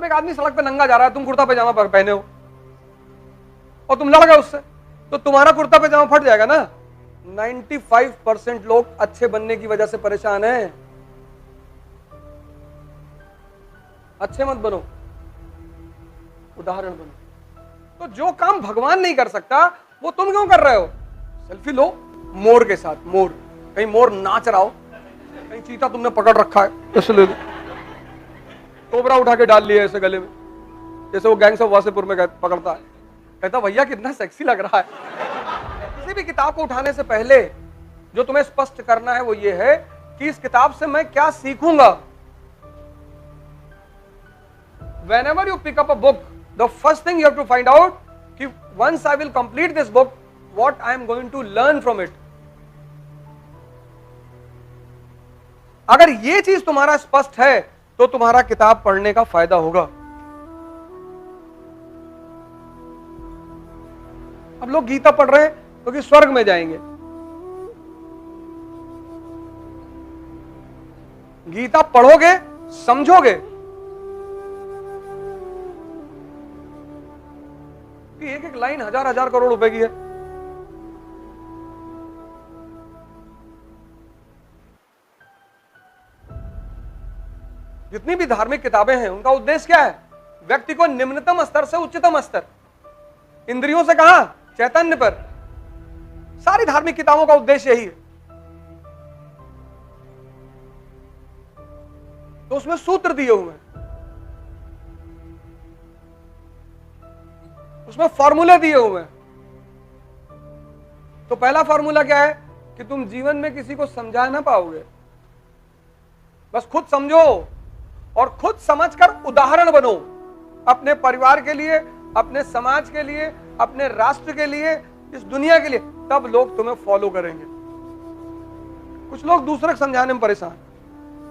अब एक आदमी सड़क पे नंगा जा रहा है, तुम कुर्ता पैजामा पहने हो और तुम लड़ गए उससे, तो तुम्हारा कुर्ता पैजामा फट जाएगा ना। 95% लोग अच्छे बनने की वजह से परेशान हैं। अच्छे मत बनो, उदाहरण बनो। तो जो काम भगवान नहीं कर सकता वो तुम क्यों कर रहे हो? सेल्फी लो मोर के साथ, मोर, कहीं मोर नाच रहा हो, कहीं चीता तुमने पकड़ रखा है, ऐसे ले लो, कोबरा उठा के डाल लिया ऐसे गले में, जैसे वो गैंग्स ऑफ वासेपुर में पकड़ता है, कहता भैया कितना सेक्सी लग रहा है। किसी भी किताब को उठाने से पहले जो तुम्हें स्पष्ट करना है वो ये है कि इस किताब से मैं क्या सीखूंगा। Whenever you pick up a book, the first thing you have to find out कि once I will complete this book, what I am going to learn from it. अगर ये चीज तुम्हारा स्पष्ट है तो तुम्हारा किताब पढ़ने का फायदा होगा। अब लोग गीता पढ़ रहे हैं क्योंकि स्वर्ग में जाएंगे। गीता पढ़ोगे, समझोगे, एक एक लाइन हजार हजार करोड़ रुपए की है। जितनी भी धार्मिक किताबें हैं उनका उद्देश्य क्या है? व्यक्ति को निम्नतम स्तर से उच्चतम स्तर, इंद्रियों से कहां, चैतन्य पर। सारी धार्मिक किताबों का उद्देश्य यही है। तो उसमें सूत्र दिए हुए हैं, उसमें फॉर्मूले दिए हुए हैं। तो पहला फॉर्मूला क्या है कि तुम जीवन में किसी को समझा ना पाओगे, बस खुद समझो और खुद समझकर उदाहरण बनो, अपने परिवार के लिए, अपने समाज के लिए, अपने राष्ट्र के लिए, इस दुनिया के लिए। तब लोग तुम्हें फॉलो करेंगे। कुछ लोग दूसरे को समझाने में परेशान,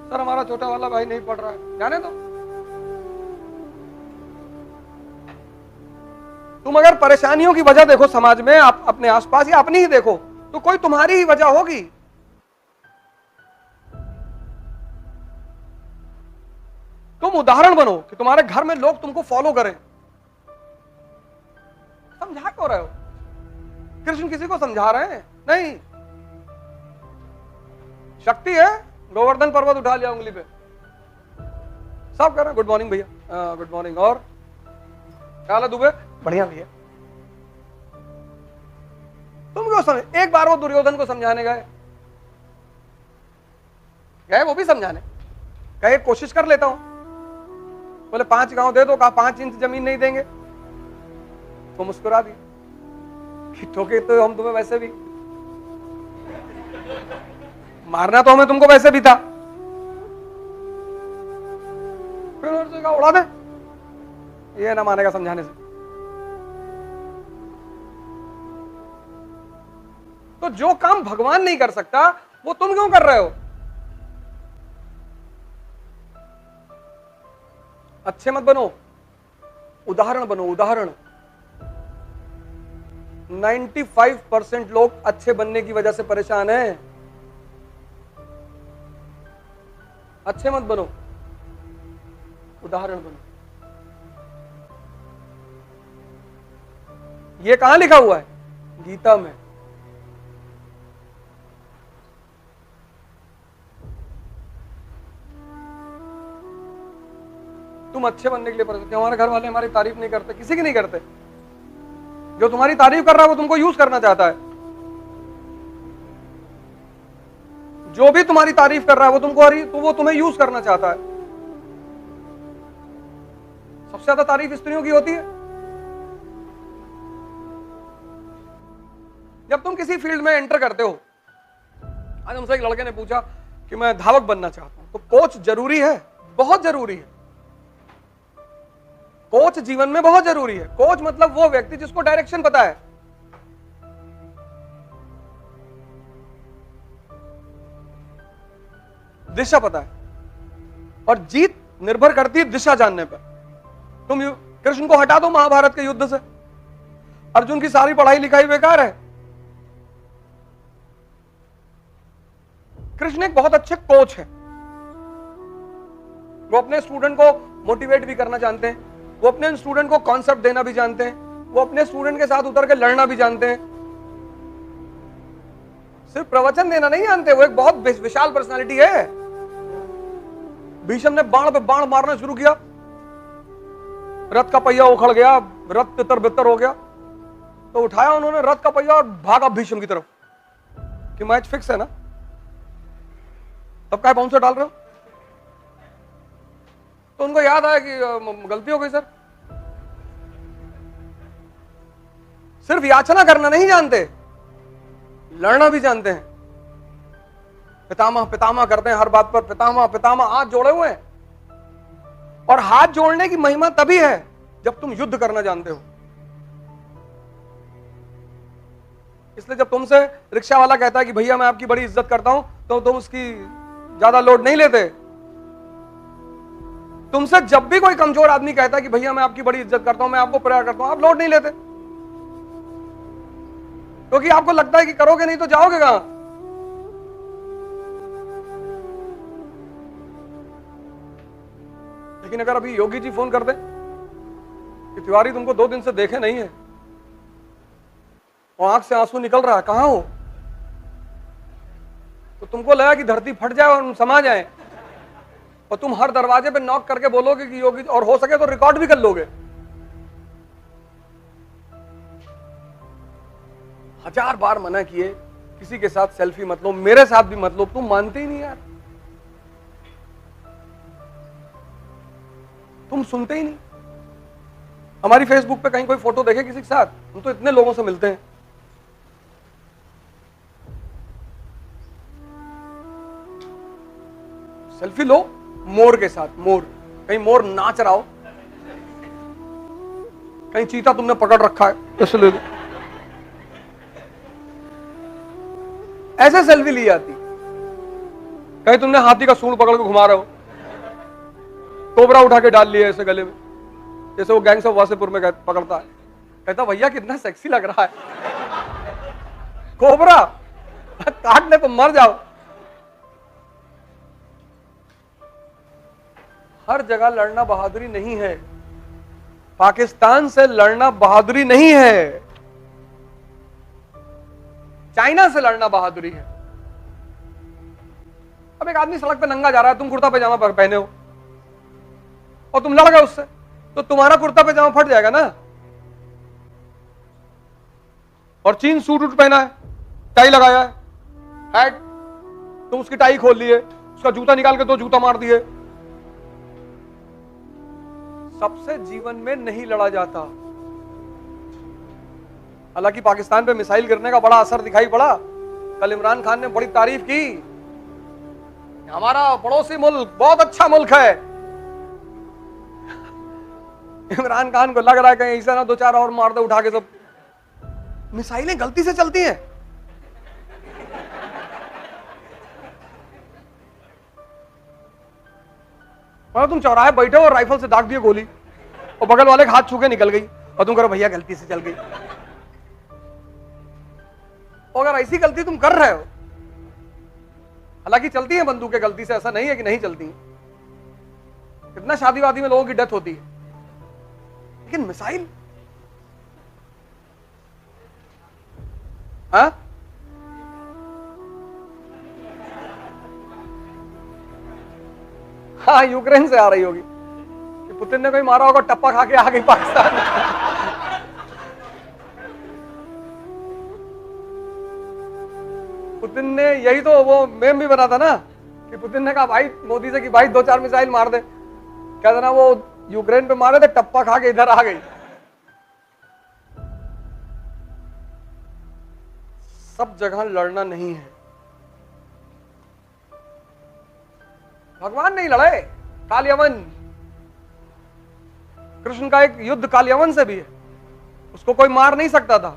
सर हमारा छोटा वाला भाई नहीं पढ़ रहा है, जाने दो। तुम अगर परेशानियों की वजह देखो समाज में, आप अपने आसपास या अपनी ही देखो, तो कोई तुम्हारी ही वजह होगी। तुम उदाहरण बनो कि तुम्हारे घर में लोग तुमको फॉलो करें। समझा क्यों रहे हो? कृष्ण किसी को समझा रहे हैं? नहीं। शक्ति है, गोवर्धन पर्वत उठा लिया उंगली पे, सब कर रहे हैं, गुड मॉर्निंग भैया, गुड मॉर्निंग, और क्या हाल है दुबे? बढ़िया भैया। तुम क्यों समझ? एक बार वो दुर्योधन को समझाने गए, वो भी समझाने कहे कोशिश कर लेता हूं, बोले 5 गांव दे दो, कहा 5 इंच जमीन नहीं देंगे। तो मुस्कुरा दी कि ठोके तो हम तुम्हें वैसे भी, मारना तो हमें तुमको वैसे भी था, फिर उड़ा दे। ये ना मानेगा समझाने से। तो जो काम भगवान नहीं कर सकता वो तुम क्यों कर रहे हो? अच्छे मत बनो, उदाहरण बनो, उदाहरण। 95% लोग अच्छे बनने की वजह से परेशान हैं। अच्छे मत बनो, उदाहरण बनो। ये कहां लिखा हुआ है? गीता में। तुम अच्छे बनने के लिए परेशान, हमारे घर वाले हमारी तारीफ नहीं करते, किसी की नहीं करते। जो तुम्हारी तारीफ कर रहा है वो तुमको यूज करना चाहता है। जो भी तुम्हारी तारीफ कर रहा है वो तुमको तो वो तुम्हें यूज करना चाहता है। सबसे ज्यादा तारीफ स्त्रियों की होती है। जब तुम किसी फील्ड में एंटर करते हो, आज हमसे एक लड़के ने पूछा कि मैं धावक बनना चाहता हूं, तो कोच जरूरी है, बहुत जरूरी है। कोच जीवन में बहुत जरूरी है। कोच मतलब वो व्यक्ति जिसको डायरेक्शन पता है। दिशा पता है, और जीत निर्भर करती है दिशा जानने पर। तुम कृष्ण को हटा दो महाभारत के युद्ध से, अर्जुन की सारी पढ़ाई लिखाई बेकार है। कृष्ण एक बहुत अच्छे कोच है। वो अपने स्टूडेंट को मोटिवेट भी करना जानते हैं, वो अपने स्टूडेंट को कॉन्सेप्ट देना भी जानते हैं, वो अपने स्टूडेंट के साथ उतर के लड़ना भी जानते हैं। सिर्फ प्रवचन देना नहीं जानते, वो एक बहुत विशाल पर्सनालिटी है। भीष्म ने बाण पे बाण मारना शुरू किया, रथ का पहिया उखड़ गया, रथ तितर बितर हो गया, तो उठाया उन्होंने रथ का पहिया और भागा भीष्म की तरफ कि मैच फिक्स है ना, तब क्या बाउंसर डाल रहे हो। तो उनको याद आया कि गलती हो गई सर। सिर्फ याचना करना नहीं जानते, लड़ना भी जानते हैं। पितामह पितामह करते हैं हर बात पर, पितामह पितामह हाथ जोड़े हुए हैं। और हाथ जोड़ने की महिमा तभी है जब तुम युद्ध करना जानते हो। इसलिए जब तुमसे रिक्शा वाला कहता है कि भैया मैं आपकी बड़ी इज्जत करता हूं, तो तुम उसकी ज्यादा लोड नहीं लेते। तुमसे जब भी कोई कमजोर आदमी कहता है कि भैया मैं आपकी बड़ी इज्जत करता हूं, मैं आपको प्यार करता हूं, आप लोड नहीं लेते, क्योंकि आपको लगता है कि करोगे नहीं तो जाओगे कहां। लेकिन अगर अभी योगी जी फोन कर दे कि तिवारी तुमको 2 दिन से देखे नहीं है और आंख से आंसू निकल रहा है, कहां हो, तो तुमको लगा कि धरती फट जाए और समा जाए, और तुम हर दरवाजे पे नॉक करके बोलोगे कि योगी, और हो सके तो रिकॉर्ड भी कर लोगे। 1000 बार मना किए किसी के साथ सेल्फी मत लो, मेरे साथ भी मत लो, तुम मानते ही नहीं यार, तुम सुनते ही नहीं। हमारी फेसबुक पे कहीं कोई फोटो देखे किसी के साथ, हम तो इतने लोगों से मिलते हैं। सेल्फी लो मोर के साथ, मोर, कहीं मोर नाच रहा हो, कहीं चीता तुमने पकड़ रखा है इसलिए ऐसे सेल्फी ली जाती, कहीं तुमने हाथी का सूंड पकड़ के घुमा रहे हो, कोबरा उठा के डाल लिया ऐसे गले में, जैसे वो गैंग्स ऑफ वासेपुर में पकड़ता है, कहता भैया कितना सेक्सी लग रहा है, कोबरा काटने तो मर जाओ। हर जगह लड़ना बहादुरी नहीं है, पाकिस्तान से लड़ना बहादुरी नहीं है, चाइना से लड़ना बहादुरी है। अब एक आदमी सड़क पे नंगा जा रहा है, तुम कुर्ता पैजामा पहने हो और तुम लड़ गए उससे, तो तुम्हारा कुर्ता पैजामा फट जाएगा ना। और चीन सूट उट पहना है, टाई लगाया है, हैट, तुम उसकी टाई खोल लिए, उसका जूता निकाल के 2 जूता मार दिए। सबसे जीवन में नहीं लड़ा जाता। हालांकि पाकिस्तान पे मिसाइल गिरने का बड़ा असर दिखाई पड़ा, कल इमरान खान ने बड़ी तारीफ की, हमारा पड़ोसी मुल्क बहुत अच्छा मुल्क है। इमरान खान को लग रहा है कहीं ऐसा ना 2-4 और मार दे उठा के सब। मिसाइलें गलती से चलती हैं, और तुम चौराहे बैठे हो और राइफल से दाग दिए गोली, और बगल वाले के हाथ छू के निकल गई, और तुम करो भैया गलती से चल गई। और अगर ऐसी गलती तुम कर रहे हो, हालांकि चलती है बंदूकें गलती से, ऐसा नहीं है कि नहीं चलती, कितना शादी वादी में लोगों की डेथ होती है, लेकिन मिसाइल, हाँ, हाँ यूक्रेन से आ रही होगी कि पुतिन ने कोई मारा होगा, टप्पा खा के आ गई पाकिस्तान। पुतिन ने यही तो वो मेम भी बना था ना कि पुतिन ने कहा भाई मोदी से कि भाई 2-4 मिसाइल मार दे, क्या था ना, वो यूक्रेन पे मारे थे, टप्पा खा के इधर आ गई। सब जगह लड़ना नहीं है, भगवान नहीं लड़े, कालयवन, कृष्ण का एक युद्ध कालयवन से भी है, उसको कोई मार नहीं सकता था।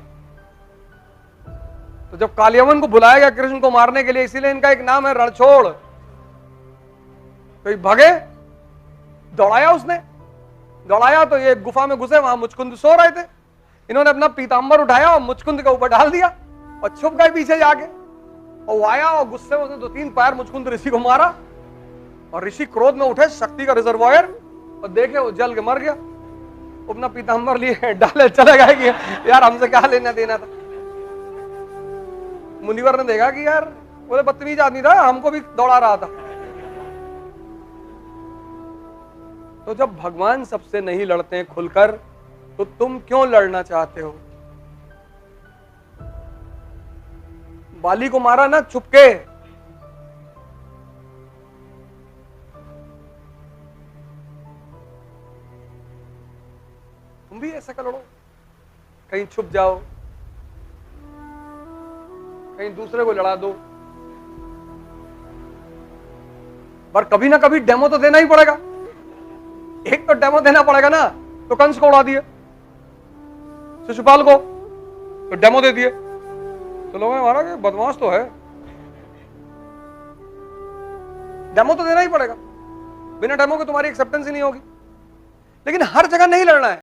तो जब कालयवन को बुलाया गया कृष्ण को मारने के लिए, इसीलिए इनका एक नाम है रणछोड़। तो भगे, दौड़ाया उसने, दौड़ाया तो ये गुफा में घुसे, वहां मुचकुंद सो रहे थे, इन्होंने अपना पीतांबर उठाया और मुचकुंद के ऊपर डाल दिया और छुप गए पीछे जाके। और वो आया और गुस्से में उसने 2-3 पैर मुचकुंद ऋषि को मारा, और ऋषि क्रोध में उठे, शक्ति का रिजर्वायर, और और देखे वो जल के मर गया, अपना पीताम्बर लिए डाले चले गए कि यार हमसे क्या लेना देना था। मुनिवर ने देखा कि यार वो बदतमीज आदमी था, हमको भी दौड़ा रहा था। तो जब भगवान सबसे नहीं लड़ते हैं खुलकर, तो तुम क्यों लड़ना चाहते हो? बाली को मारा ना छुपके, तुम भी ऐसा कर लड़ो, कहीं छुप जाओ, कहीं दूसरे को लड़ा दो, पर कभी ना कभी डेमो तो देना ही पड़ेगा। एक तो डेमो देना पड़ेगा ना। तो कंस को उड़ा दिए, शिशुपाल को तो डेमो दे दिए, तो लोगों ने मारा कि बदमाश तो है, डेमो तो देना ही पड़ेगा, बिना डेमो के तुम्हारी एक्सेप्टेंस ही नहीं होगी। लेकिन हर जगह नहीं लड़ना है।